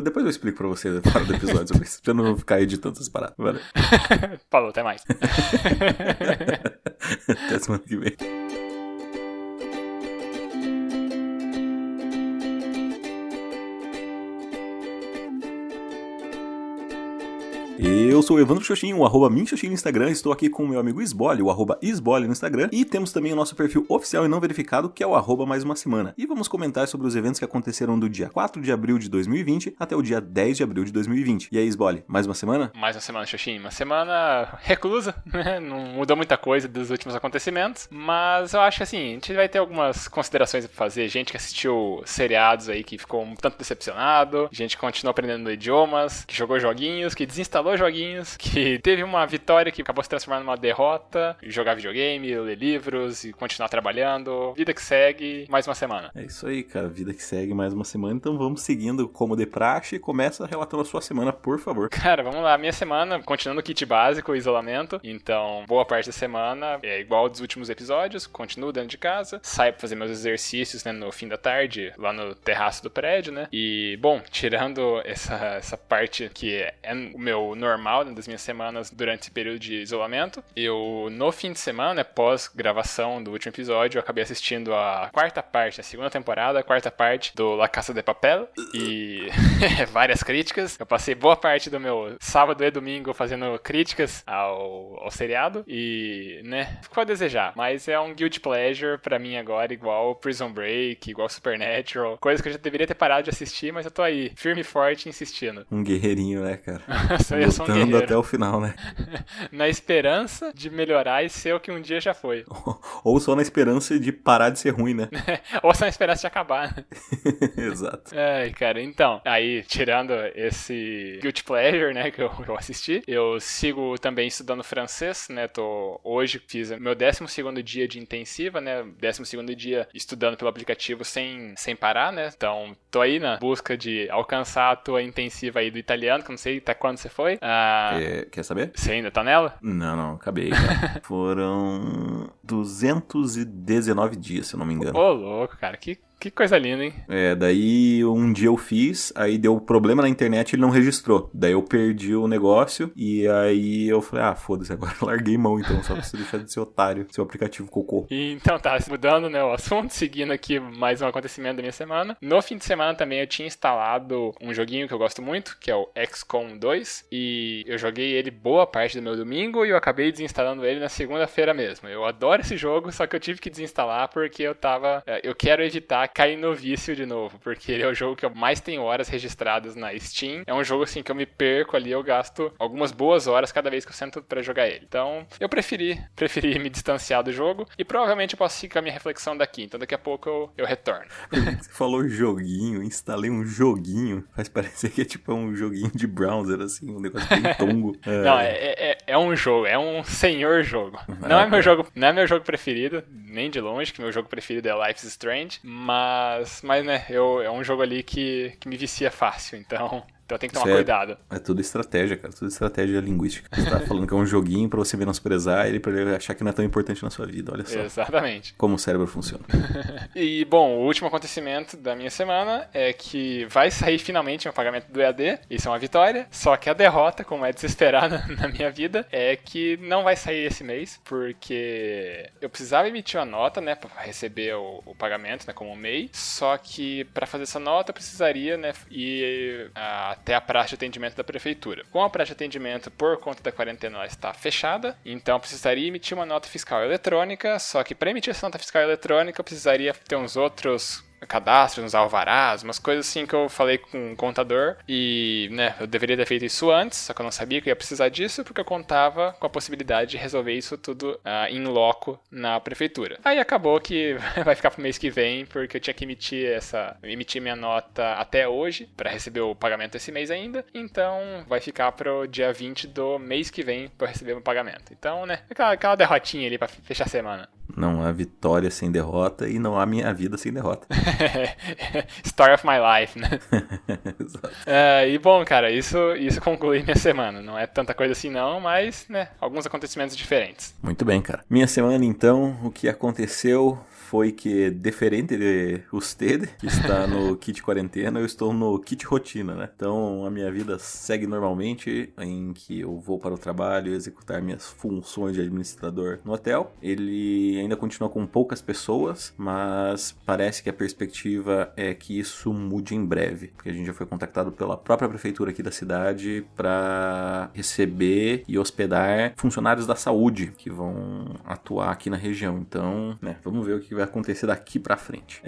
Depois eu explico pra você fora do episódio sobre isso, pra eu não ficar editando essas paradas. Valeu. Falou, até mais. Até semana que vem. Eu sou o Evandro Xoxin, o @minxoxin no Instagram. Estou aqui com o meu amigo Isbole, o @isbole no Instagram. E temos também o nosso perfil oficial e não verificado, que é o @mais uma semana. E vamos comentar sobre os eventos que aconteceram do dia 4 de abril de 2020 até o dia 10 de abril de 2020. E aí, Isbole, mais uma semana? Mais uma semana, Xoxin. Uma semana reclusa, né? Não mudou muita coisa dos últimos acontecimentos. Mas eu acho que assim, a gente vai ter algumas considerações pra fazer. Gente que assistiu seriados aí que ficou um tanto decepcionado. Gente que continuou aprendendo idiomas, que jogou joguinhos, que desinstalou joguinhos, que teve uma vitória que acabou se transformando numa derrota, jogar videogame, ler livros e continuar trabalhando. Vida que segue, mais uma semana. É isso aí, cara. Vida que segue, mais uma semana. Então vamos seguindo como de praxe. Começa relatando a sua semana, por favor. Cara, vamos lá. Minha semana, continuando o kit básico, o isolamento. Então, boa parte da semana é igual dos últimos episódios. Continuo dentro de casa. Saio pra fazer meus exercícios, né, no fim da tarde, lá no terraço do prédio, né. E, bom, tirando essa parte que é o meu normal, né, das minhas semanas durante esse período de isolamento, eu, no fim de semana, pós-gravação do último episódio, eu acabei assistindo a quarta parte, a segunda temporada, a quarta parte do La Casa de Papel, e várias críticas. Eu passei boa parte do meu sábado e domingo fazendo críticas ao seriado, e, né, ficou a desejar, mas é um guilty pleasure pra mim agora, igual Prison Break, igual Supernatural, coisas que eu já deveria ter parado de assistir, mas eu tô aí, firme e forte, insistindo. Um guerreirinho, né, cara? Eu sou um guerreiro. Até o final, né? Na esperança de melhorar e ser o que um dia já foi. Ou só na esperança de parar de ser ruim, né? Ou só na esperança de acabar. Exato. Ai, cara, então, aí, tirando esse Guilty Pleasure, né, que eu assisti, eu sigo também estudando francês, né, hoje fiz meu 12º dia de intensiva, né, 12º dia estudando pelo aplicativo sem parar, né, então, tô aí na busca de alcançar a tua intensiva aí do italiano, que eu não sei até quando você foi. Quer saber? Você ainda tá nela? Não, acabei, cara. Foram 219 dias, se eu não me engano. Ô, louco, cara, que coisa linda, hein? Daí um dia eu fiz, aí deu problema na internet e ele não registrou. Daí eu perdi o negócio e aí eu falei, foda-se, agora eu larguei mão então, só pra você deixar de ser otário, seu aplicativo cocô. Então tá, mudando, né, o assunto, seguindo aqui mais um acontecimento da minha semana. No fim de semana também eu tinha instalado um joguinho que eu gosto muito, que é o XCOM 2, e eu joguei ele boa parte do meu domingo e eu acabei desinstalando ele na segunda-feira mesmo. Eu adoro esse jogo, só que eu tive que desinstalar porque eu quero evitar cair no vício de novo, porque ele é o jogo que eu mais tenho horas registradas na Steam. É um jogo assim que eu me perco ali, eu gasto algumas boas horas cada vez que eu sento pra jogar ele. Então, eu preferi me distanciar do jogo e provavelmente eu posso ficar a minha reflexão daqui. Então, daqui a pouco eu retorno. Você falou joguinho, instalei um joguinho, faz parecer que é tipo um joguinho de browser, assim, um negócio bem tongo. Não, é um jogo, é um senhor jogo. Não é meu jogo preferido, nem de longe, que meu jogo preferido é Life is Strange, mas né, é um jogo ali que me vicia fácil, então tem que tomar cuidado. É tudo estratégia, cara. Tudo estratégia linguística. Você tá falando que é um joguinho pra você menosprezar ele, pra ele achar que não é tão importante na sua vida. Olha só. Exatamente. Como o cérebro funciona. E, bom, o último acontecimento da minha semana é que vai sair finalmente meu pagamento do EAD. Isso é uma vitória. Só que a derrota, como é desesperada na minha vida, é que não vai sair esse mês, porque eu precisava emitir uma nota, né, pra receber o pagamento, né, como um MEI. Só que pra fazer essa nota eu precisaria, né, ir até a praça de atendimento da prefeitura. Com a praça de atendimento, por conta da quarentena, ela está fechada, então eu precisaria emitir uma nota fiscal eletrônica, só que para emitir essa nota fiscal eletrônica eu precisaria ter uns outros cadastros, uns alvarás, umas coisas assim que eu falei com o contador e, né, eu deveria ter feito isso antes, só que eu não sabia que eu ia precisar disso porque eu contava com a possibilidade de resolver isso tudo in loco na prefeitura. Aí acabou que vai ficar pro mês que vem porque eu tinha que emitir minha nota até hoje para receber o pagamento esse mês ainda, então vai ficar pro dia 20 do mês que vem para eu receber o pagamento. Então, né, aquela derrotinha ali para fechar a semana. Não há vitória sem derrota e não há minha vida sem derrota. Story of my life, né? Exato. E bom, cara, isso conclui minha semana. Não é tanta coisa assim não, mas, né, alguns acontecimentos diferentes. Muito bem, cara. Minha semana, então, o que aconteceu foi que, diferente de usted, que está no kit quarentena, eu estou no kit rotina, né? Então, a minha vida segue normalmente, em que eu vou para o trabalho executar minhas funções de administrador no hotel. Ele ainda continua com poucas pessoas, mas parece que a perspectiva é que isso mude em breve, porque a gente já foi contactado pela própria prefeitura aqui da cidade para receber e hospedar funcionários da saúde que vão atuar aqui na região. Então, né, vamos ver o que vai acontecer daqui pra frente.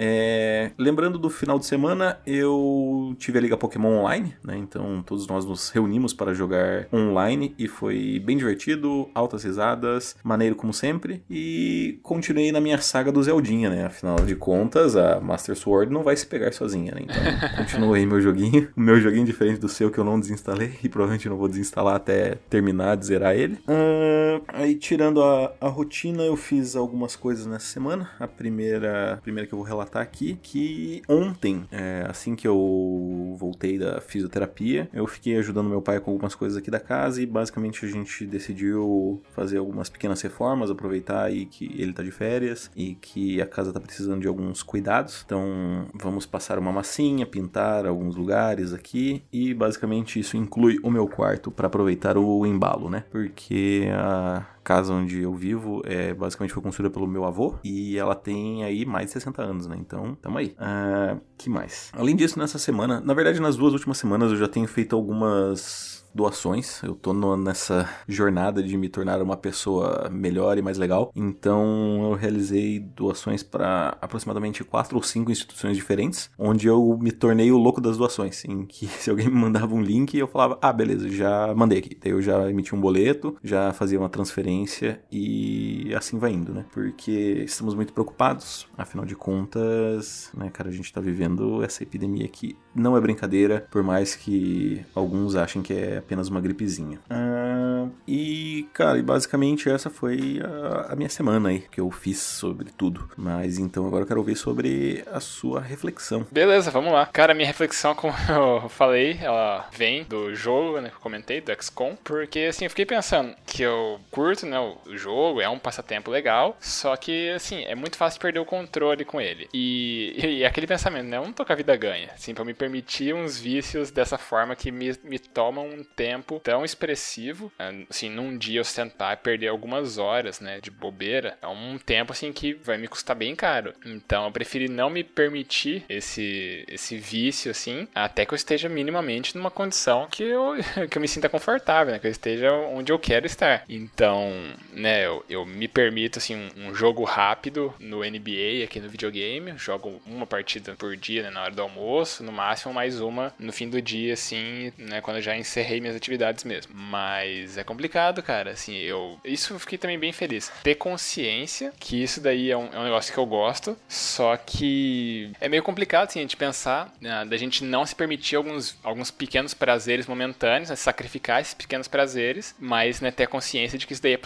Lembrando do final de semana, eu tive a Liga Pokémon Online, né? Então todos nós nos reunimos para jogar online e foi bem divertido, altas risadas, maneiro como sempre, e continuei na minha saga do Zeldinha, né? Afinal de contas, a Master Sword não vai se pegar sozinha, né? Então continuei meu joguinho, o meu joguinho diferente do seu que eu não desinstalei e provavelmente não vou desinstalar até terminar de zerar ele. Aí tirando a rotina, eu fiz algumas coisas nessa semana. A primeira que eu vou relatar aqui, que ontem, assim que eu voltei da fisioterapia, eu fiquei ajudando meu pai com algumas coisas aqui da casa e basicamente a gente decidiu fazer algumas pequenas reformas, aproveitar aí que ele tá de férias e que a casa tá precisando de alguns cuidados. Então vamos passar uma massinha, pintar alguns lugares aqui e basicamente isso inclui o meu quarto para aproveitar o embalo, né? Porque a casa onde eu vivo basicamente foi construída pelo meu avô e ela tem aí mais de 60 anos, né? Então, tamo aí. Que mais? Além disso, nessa semana, na verdade nas 2 últimas semanas eu já tenho feito algumas doações. Eu tô nessa jornada de me tornar uma pessoa melhor e mais legal. Então eu realizei doações para aproximadamente 4 ou 5 instituições diferentes, onde eu me tornei o louco das doações, em que se alguém me mandava um link, eu falava, beleza, já mandei aqui. Daí eu já emiti um boleto, já fazia uma transferência e assim vai indo, né? Porque estamos muito preocupados, afinal de contas, né, cara, a gente tá vivendo essa epidemia que não é brincadeira, por mais que alguns achem que é apenas uma gripezinha. E, cara, basicamente essa foi a minha semana aí, que eu fiz sobre tudo. Mas então agora eu quero ouvir sobre a sua reflexão. Beleza, vamos lá. Cara, minha reflexão, como eu falei, ela vem do jogo, né, que eu comentei, do XCOM, porque, assim, eu fiquei pensando que eu curto, né, o jogo, é um passatempo legal, só que, assim, é muito fácil perder o controle com ele. E aquele pensamento, né, eu não tô com a vida ganha, assim, pra me permitir uns vícios dessa forma que me tomam um tempo tão expressivo, assim, num dia eu sentar e perder algumas horas, né, de bobeira, é um tempo, assim, que vai me custar bem caro. Então, eu preferi não me permitir esse vício, assim, até que eu esteja minimamente numa condição que eu me sinta confortável, né, que eu esteja onde eu quero estar. Então, né, eu me permito, assim, um jogo rápido no NBA, aqui no videogame, jogo uma partida por dia, né, na hora do almoço, no máximo mais uma no fim do dia, assim, né, quando eu já encerrei minhas atividades mesmo. Mas é complicado, cara, assim, isso eu fiquei também bem feliz. Ter consciência que isso daí é um negócio que eu gosto, só que é meio complicado, assim, a gente pensar, né, da gente não se permitir alguns pequenos prazeres momentâneos, né, sacrificar esses pequenos prazeres, mas, né, ter a consciência de que isso daí é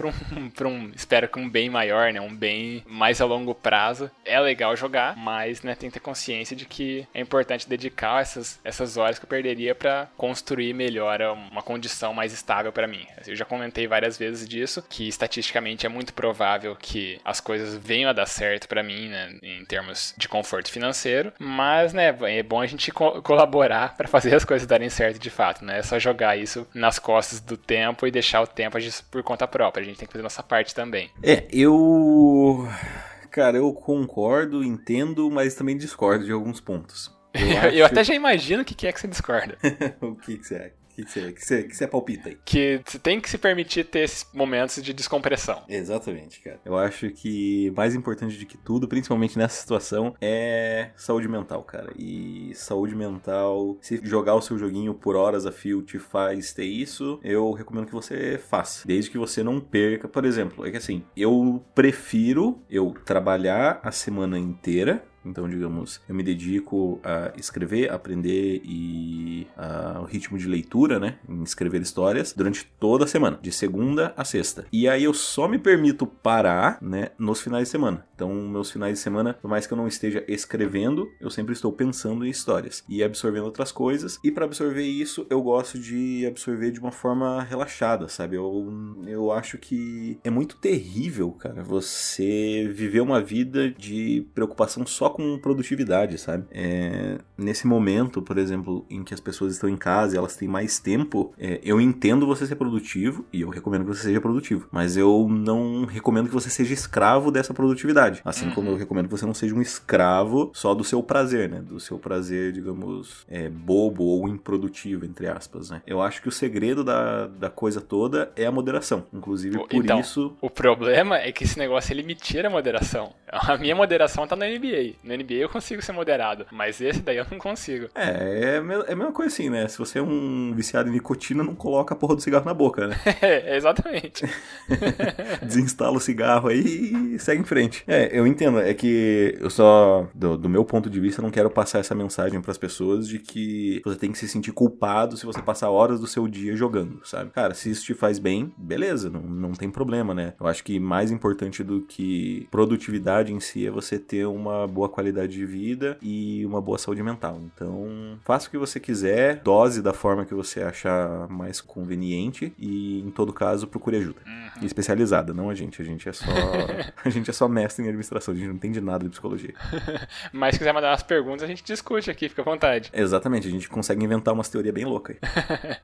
espero que um bem maior, né, um bem mais a longo prazo. É legal jogar, mas, né, tem que ter consciência de que é importante dedicar essas horas que eu perderia pra construir melhor uma condição mais estável pra mim. Eu já comentei várias vezes disso, que estatisticamente é muito provável que as coisas venham a dar certo pra mim, né, em termos de conforto financeiro, mas, né, é bom a gente colaborar pra fazer as coisas darem certo de fato, né? É só jogar isso nas costas do tempo e deixar o tempo agir por conta própria. A gente tem que fazer nossa parte também. Cara, eu concordo, entendo, mas também discordo de alguns pontos. Eu até já imagino o que é que você discorda. O que você é? que você palpita aí? Que você tem que se permitir ter esses momentos de descompressão. Exatamente, cara. Eu acho que mais importante do que tudo, principalmente nessa situação, é saúde mental, cara. E saúde mental, se jogar o seu joguinho por horas a fio te faz ter isso, eu recomendo que você faça. Desde que você não perca. Por exemplo, é que assim, eu prefiro trabalhar a semana inteira. Então, digamos, eu me dedico a escrever, aprender e o ritmo de leitura, né, em escrever histórias, durante toda a semana, de segunda a sexta. E aí eu só me permito parar, né, nos finais de semana. Então, meus finais de semana, por mais que eu não esteja escrevendo, eu sempre estou pensando em histórias e absorvendo outras coisas. E para absorver isso, eu gosto de absorver de uma forma relaxada, sabe? Eu acho que é muito terrível, cara, você viver uma vida de preocupação só com produtividade, sabe? Nesse momento, por exemplo, em que as pessoas estão em casa e elas têm mais tempo, eu entendo você ser produtivo e eu recomendo que você seja produtivo, mas eu não recomendo que você seja escravo dessa produtividade, assim como eu recomendo que você não seja um escravo só do seu prazer, né? Do seu prazer, digamos, bobo ou improdutivo, entre aspas, né? Eu acho que o segredo da coisa toda é a moderação, inclusive por isso... O problema é que esse negócio, ele me tira a moderação. A minha moderação tá no NBA. No NBA eu consigo ser moderado, mas esse daí eu não consigo. É a mesma coisa assim, né? Se você é um viciado em nicotina, não coloca a porra do cigarro na boca, né? Exatamente. Desinstala o cigarro aí e segue em frente. Eu entendo. É que eu só, do meu ponto de vista, não quero passar essa mensagem pras pessoas de que você tem que se sentir culpado se você passar horas do seu dia jogando, sabe? Cara, se isso te faz bem, beleza, não tem problema, né? Eu acho que mais importante do que produtividade em si é você ter uma boa qualidade de vida e uma boa saúde mental. Então, faça o que você quiser, dose da forma que você achar mais conveniente e, em todo caso, procure ajuda. Especializada, não a gente. A gente é só a gente é só mestre em administração, a gente não entende nada de psicologia. Mas se quiser mandar umas perguntas, a gente discute aqui, fica à vontade. Exatamente, a gente consegue inventar umas teorias bem loucas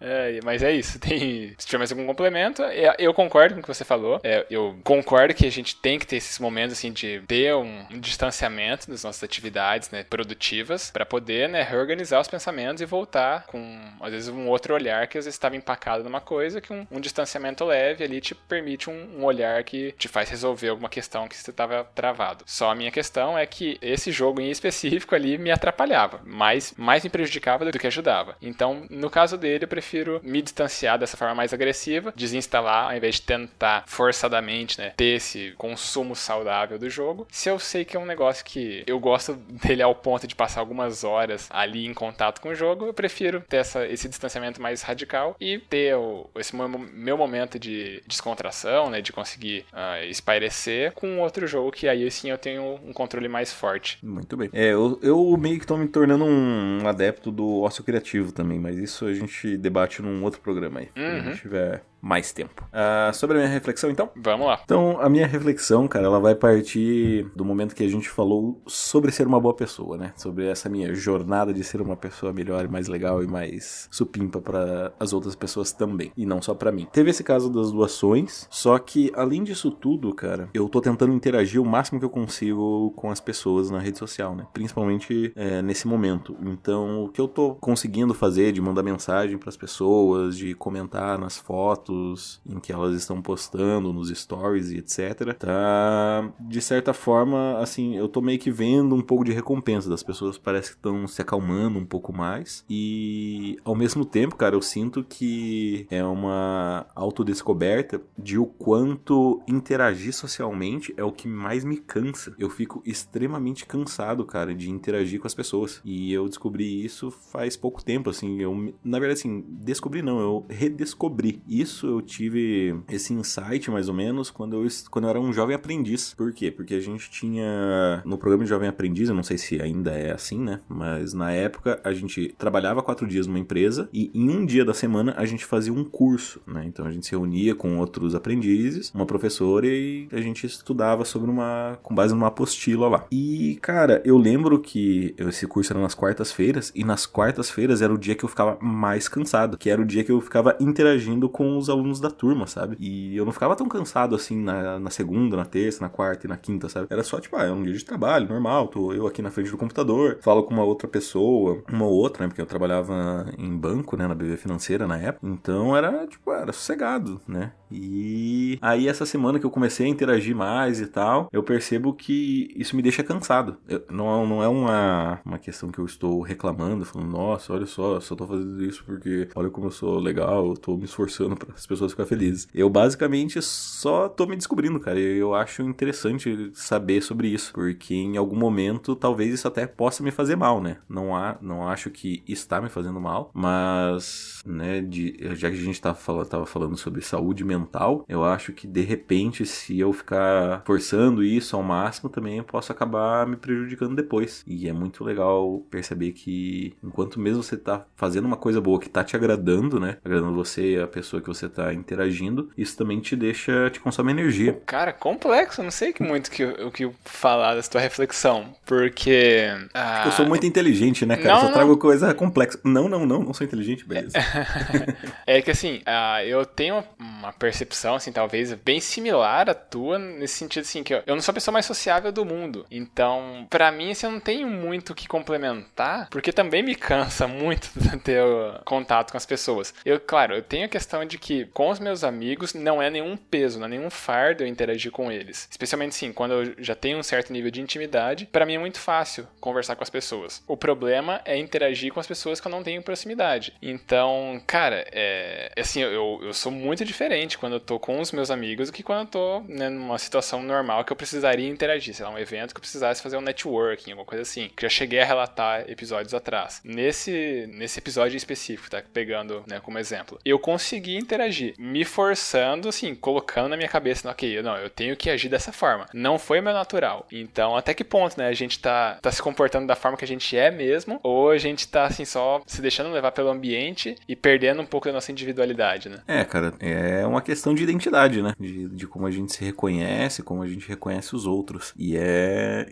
aí. Mas é isso, se tiver mais algum complemento, eu concordo com o que você falou, eu concordo que a gente tem que ter esses momentos, assim, de ter um distanciamento das nossas atividades, né, produtivas, para poder, né, reorganizar os pensamentos e voltar com, às vezes, um outro olhar que às vezes estava empacado numa coisa, que um distanciamento leve ali te permite um olhar que te faz resolver alguma questão que você estava travado. Só a minha questão é que esse jogo em específico ali me atrapalhava, mais me prejudicava do que ajudava. Então, no caso dele, eu prefiro me distanciar dessa forma mais agressiva, desinstalar, ao invés de tentar forçadamente, né, ter esse consumo saudável do jogo. Se eu sei que é um negócio que eu gosto dele ao ponto de passar algumas horas ali em contato com o jogo, eu prefiro ter esse distanciamento mais radical e ter esse meu momento de descontração, né, de conseguir espairecer com outro jogo que aí sim eu tenho um controle mais forte. Muito bem. Eu meio que tô me tornando um adepto do ócio criativo também, mas isso a gente debate num outro programa aí. Se a gente tiver mais tempo. Sobre a minha reflexão, então? Vamos lá. Então, a minha reflexão, cara, ela vai partir do momento que a gente falou sobre ser uma boa pessoa, né? Sobre essa minha jornada de ser uma pessoa melhor e mais legal e mais supimpa para as outras pessoas também. E não só para mim. Teve esse caso das doações, só que além disso tudo, cara, eu tô tentando interagir o máximo que eu consigo com as pessoas na rede social, né? Principalmente nesse momento. Então, o que eu tô conseguindo fazer de mandar mensagem pras pessoas, de comentar nas fotos em que elas estão postando, nos stories e etc. Tá, de certa forma, assim, eu tô meio que vendo um pouco de recompensa das pessoas, parece que estão se acalmando um pouco mais e ao mesmo tempo, cara, eu sinto que é uma autodescoberta de o quanto interagir socialmente é o que mais me cansa. Eu fico extremamente cansado, cara, de interagir com as pessoas e eu descobri isso faz pouco tempo, assim, na verdade, assim, descobri não, eu redescobri isso. Eu tive esse insight, mais ou menos, quando eu era um jovem aprendiz. Por quê? Porque a gente tinha, no programa de jovem aprendiz, eu não sei se ainda é assim, né? Mas na época, a gente trabalhava 4 dias numa empresa e em um dia da semana a gente fazia um curso, né? Então a gente se reunia com outros aprendizes, uma professora e a gente estudava com base numa apostila lá. E, cara, eu lembro que esse curso era nas quartas-feiras e nas quartas-feiras era o dia que eu ficava mais cansado, que era o dia que eu ficava interagindo com os alunos da turma, sabe? E eu não ficava tão cansado assim na segunda, na terça, na quarta e na quinta, sabe? Era só, tipo, é um dia de trabalho, normal, tô eu aqui na frente do computador, falo com uma outra pessoa, uma ou outra, né? Porque eu trabalhava em banco, né? Na BB Financeira na época. Então era sossegado, né? E aí essa semana que eu comecei a interagir mais e tal, eu percebo que isso me deixa cansado. Não é uma questão que eu estou reclamando, falando, nossa, olha só tô fazendo isso porque olha como eu sou legal, eu tô me esforçando pra as pessoas ficam felizes. Eu basicamente só tô me descobrindo, cara. Eu acho interessante saber sobre isso, porque em algum momento talvez isso até possa me fazer mal, né? Não acho que está me fazendo mal, mas, né, já que a gente tava falando sobre saúde mental, eu acho que de repente, se eu ficar forçando isso ao máximo, também eu posso acabar me prejudicando depois. E é muito legal perceber que enquanto mesmo você tá fazendo uma coisa boa que tá te agradando, né? Agradando você, a pessoa que você tá interagindo, isso também te consome energia. Cara, complexo, eu não sei muito o que falar dessa tua reflexão, porque... Eu sou muito inteligente, né, cara? Só trago coisa complexa. Não sou inteligente, beleza. É que assim, eu tenho uma percepção, assim, talvez bem similar à tua, nesse sentido, assim, que eu não sou a pessoa mais sociável do mundo. Então, pra mim, assim, eu não tenho muito o que complementar, porque também me cansa muito ter contato com as pessoas. Claro, eu tenho a questão de que com os meus amigos não é nenhum peso, não é nenhum fardo eu interagir com eles. Especialmente, assim, quando eu já tenho um certo nível de intimidade, pra mim é muito fácil conversar com as pessoas. O problema é interagir com as pessoas que eu não tenho proximidade. Então, cara, assim, eu sou muito diferente quando eu tô com os meus amigos do que quando eu tô, né, numa situação normal que eu precisaria interagir, sei lá, um evento que eu precisasse fazer um networking, alguma coisa assim, que eu já cheguei a relatar episódios atrás. Nesse episódio específico, tá? Pegando, né, como exemplo, eu consegui interagir, me forçando, assim, colocando na minha cabeça, ok, eu tenho que agir dessa forma. Não foi meu natural. Então, até que ponto, né, a gente tá se comportando da forma que a gente é mesmo, ou a gente tá, assim, só se deixando levar pelo ambiente e perdendo um pouco da nossa individualidade, né? Cara, é uma questão de identidade, né? De como a gente se reconhece, como a gente reconhece os outros. E é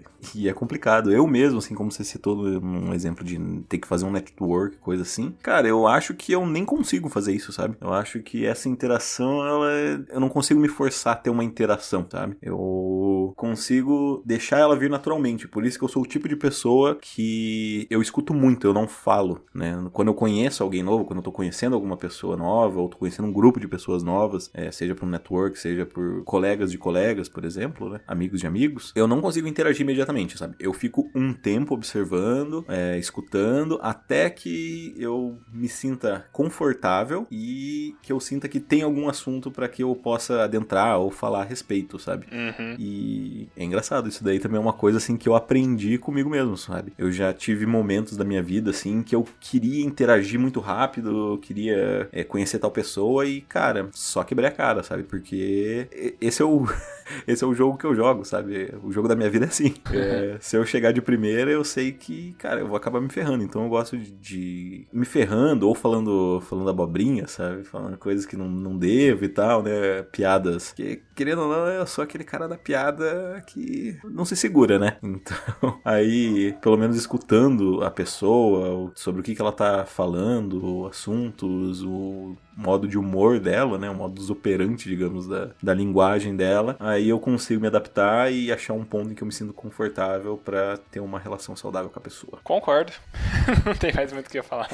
complicado. Eu mesmo, assim, como você citou um exemplo de ter que fazer um network, coisa assim. Cara, eu acho que eu nem consigo fazer isso, sabe? Eu acho que essa interação, eu não consigo me forçar a ter uma interação, sabe? Eu consigo deixar ela vir naturalmente. Por isso que eu sou o tipo de pessoa que eu escuto muito, eu não falo, né? Quando eu conheço alguém novo, quando eu tô conhecendo alguma pessoa nova, ou tô conhecendo um grupo de pessoas novas, seja por um network, seja por colegas de colegas, por exemplo, né? Amigos de amigos, eu não consigo interagir imediatamente, sabe? Eu fico um tempo observando, escutando, até que eu me sinta confortável e que eu sinta que tem algum assunto pra que eu possa adentrar ou falar a respeito, sabe? Uhum. E é engraçado, isso daí também é uma coisa, assim, que eu aprendi comigo mesmo, sabe? Eu já tive momentos da minha vida, assim, que eu queria interagir muito rápido, eu queria conhecer tal pessoa e, cara, só quebrei a cara, sabe? Porque esse é o jogo que eu jogo, sabe? O jogo da minha vida é assim. Se eu chegar de primeira, eu sei que, cara, eu vou acabar me ferrando. Então eu gosto de me ferrando ou falando abobrinha, sabe? Falando coisas que não devo e tal, né? Piadas. Que, querendo ou não, eu sou aquele cara da piada que não se segura, né? Então, aí, pelo menos escutando a pessoa sobre o que ela tá falando, assuntos, o modo de humor dela, né? O modus operandi, digamos, da linguagem dela. Aí eu consigo me adaptar e achar um ponto em que eu me sinto confortável pra ter uma relação saudável com a pessoa. Concordo. Não tem mais muito o que eu falar.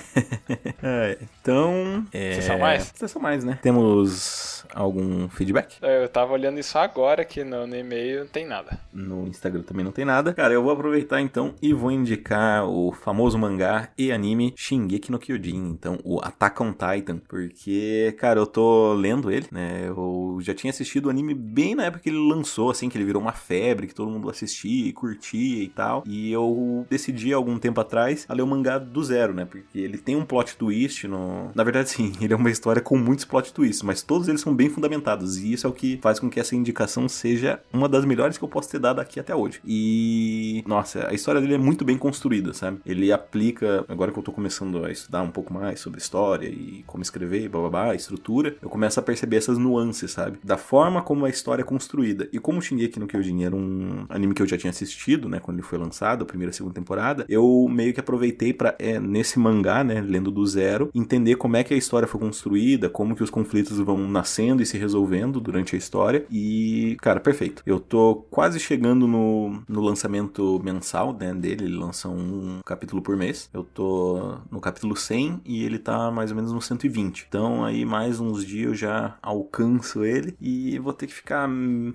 Então... Vocês são mais? Vocês são mais, né? Temos algum feedback? Eu tava olhando isso agora, que no e-mail não tem nada. No Instagram também não tem nada. Cara, eu vou aproveitar então e vou indicar o famoso mangá e anime Shingeki no Kyojin. Então, o Attack on Titan. Porque, cara, eu tô lendo ele, né? Eu já tinha assistido o anime bem na época que ele lançou, assim, que ele virou uma febre, que todo mundo assistia e curtia e tal. E eu decidi, algum tempo atrás, a ler o mangá do zero, né? Porque ele tem um plot twist Na verdade, sim, ele é uma história com muitos plot twists, mas todos eles são bem fundamentados. E isso é o que faz com que essa indicação seja uma das melhores que eu posso ter dado aqui até hoje. E, nossa, a história dele é muito bem construída, sabe? Ele aplica, agora que eu tô começando a estudar um pouco mais sobre história e como escrever, blá, estrutura, eu começo a perceber essas nuances, sabe? Da forma como a história é construída. E como o Shingeki no Kyojin era um anime que eu já tinha assistido, né, quando ele foi lançado, a primeira e segunda temporada, eu meio que aproveitei pra, nesse mangá, né, lendo do zero, entender como é que a história foi construída, como que os conflitos vão nascendo acontecendo e se resolvendo durante a história. E, cara, perfeito. Eu tô quase chegando no lançamento mensal, né, dele. Ele lança um capítulo por mês. Eu tô no capítulo 100 e ele tá mais ou menos no 120. Então aí mais uns dias eu já alcanço ele e vou ter que ficar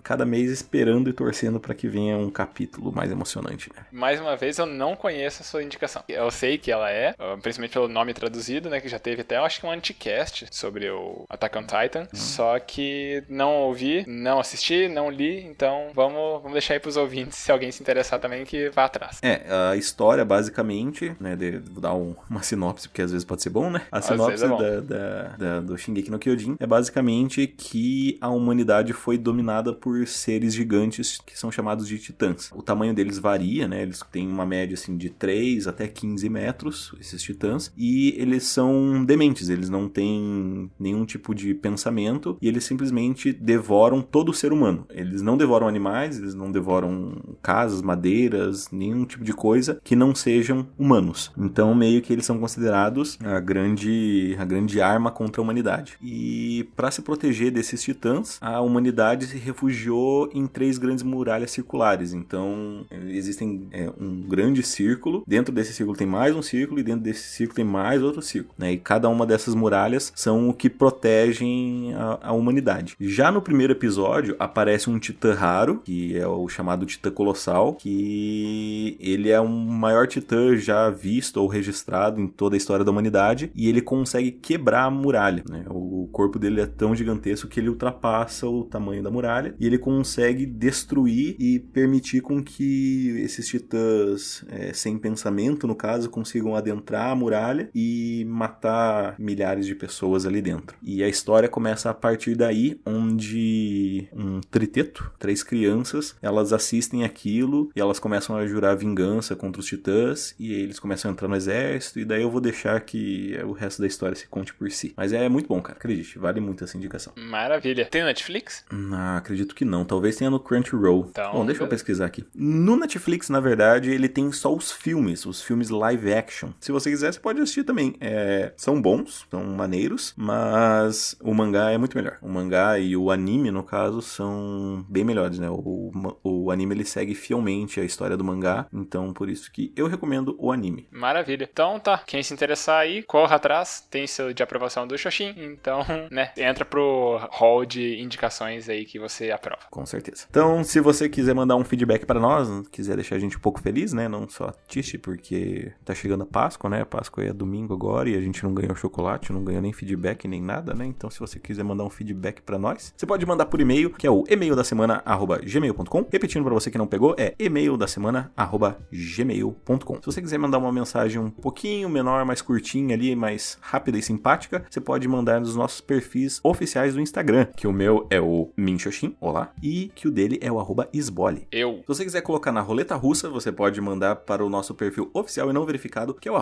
cada mês esperando e torcendo pra que venha um capítulo mais emocionante, né? Mais uma vez, eu não conheço a sua indicação. Eu sei que ela é, principalmente pelo nome traduzido, né, que já teve até, eu acho que um anticast sobre o Attack on Titan, só que não ouvi, não assisti, não li, então vamos deixar aí pros ouvintes, se alguém se interessar também, que vá atrás. A história, basicamente, né, vou dar uma sinopse, porque às vezes pode ser bom, né? A sinopse do Shingeki no Kyojin é basicamente que a humanidade foi dominada por seres gigantes que são chamados de titãs. O tamanho deles varia, né? Eles têm uma média, assim, de 3 até 15 metros, esses titãs, e eles são dementes, eles não têm nenhum tipo de pensamento, e eles simplesmente devoram todo o ser humano. Eles não devoram animais, eles não devoram casas, madeiras, nenhum tipo de coisa que não sejam humanos. Então, meio que eles são considerados a grande arma contra a humanidade. E para se proteger desses titãs, a humanidade se refugiou em 3 grandes muralhas circulares. Então, existem um grande círculo, dentro desse círculo tem mais um círculo, e dentro desse círculo tem mais outro círculo, né? E cada uma dessas muralhas são o que protegem a humanidade. Já no primeiro episódio, aparece um titã raro, que é o chamado titã colossal, que ele é o maior titã já visto ou registrado em toda a história da humanidade, e ele consegue quebrar a muralha, né? O corpo dele é tão gigantesco que ele ultrapassa o tamanho da muralha, e ele consegue destruir e permitir com que esses titãs sem pensamento, no caso, consigam adentrar a muralha e matar milhares de pessoas ali dentro. E a história começa a partir daí, onde um triteto, 3 crianças, elas assistem aquilo e elas começam a jurar vingança contra os titãs, e eles começam a entrar no exército, e daí eu vou deixar que o resto da história se conte por si. Mas é muito bom, cara, acredite, vale muito essa indicação. Maravilha. Tem no Netflix? Acredito que não, talvez tenha no Crunchyroll. Então, bom, deixa eu pesquisar aqui. No Netflix, na verdade, ele tem só os filmes live action. Se você quiser, você pode assistir também. São bons, são maneiros, mas o mangá é muito melhor. O mangá e o anime, no caso, são bem melhores, né? O anime, ele segue fielmente a história do mangá, então por isso que eu recomendo o anime. Maravilha. Então tá, quem se interessar aí, corra atrás, tem seu de aprovação do Xoxin, então, né, entra pro hall de indicações aí que você aprova. Com certeza. Então, se você quiser mandar um feedback pra nós, quiser deixar a gente um pouco feliz, né, não só triste, porque tá chegando a Páscoa, né, a Páscoa é domingo agora e a gente não ganhou chocolate, não ganhou nem feedback, nem nada, né, então se você quiser mandar um feedback pra nós, você pode mandar por e-mail, que é o emaildasemana@gmail.com. Repetindo pra você que não pegou, é emaildasemana@gmail.com. Se você quiser mandar uma mensagem um pouquinho menor, mais curtinha ali, mais rápida e simpática, você pode mandar nos nossos perfis oficiais do Instagram, que o meu é o Minxoxin, olá, e que o dele é o @isbole. Eu. Se você quiser colocar na roleta russa, você pode mandar para o nosso perfil oficial e não verificado, que é o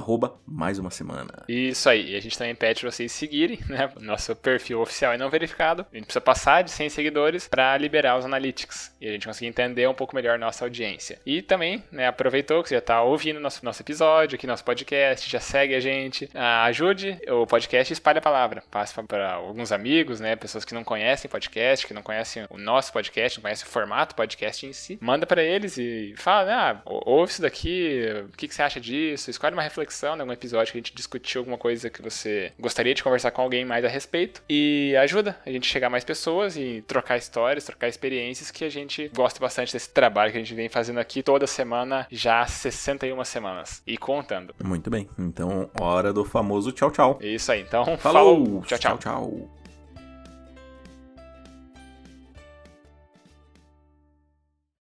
@mais uma semana. Isso aí, e a gente também pede pra vocês seguirem, né, nosso perfil oficial e não verificado. A gente precisa passar de 100 seguidores pra liberar os analytics e a gente conseguir entender um pouco melhor nossa audiência. E também, né, aproveitou que você já tá ouvindo nosso episódio aqui, nosso podcast, já segue a gente, ajude o podcast e espalhe a palavra. Passe para alguns amigos, né, pessoas que não conhecem podcast, que não conhecem o nosso podcast, não conhecem o formato podcast em si. Manda pra eles e fala, ouve isso daqui, o que você acha disso? Escolhe uma reflexão em algum episódio que a gente discutiu alguma coisa que você gostaria de conversar com alguém mais a respeito. E ajuda a gente a chegar a mais pessoas e trocar histórias, trocar experiências, que a gente gosta bastante desse trabalho que a gente vem fazendo aqui toda semana, já há 61 semanas. E contando. Muito bem, então hora do famoso tchau, tchau. Isso aí, então Falou! Tchau, tchau. Tchau, tchau.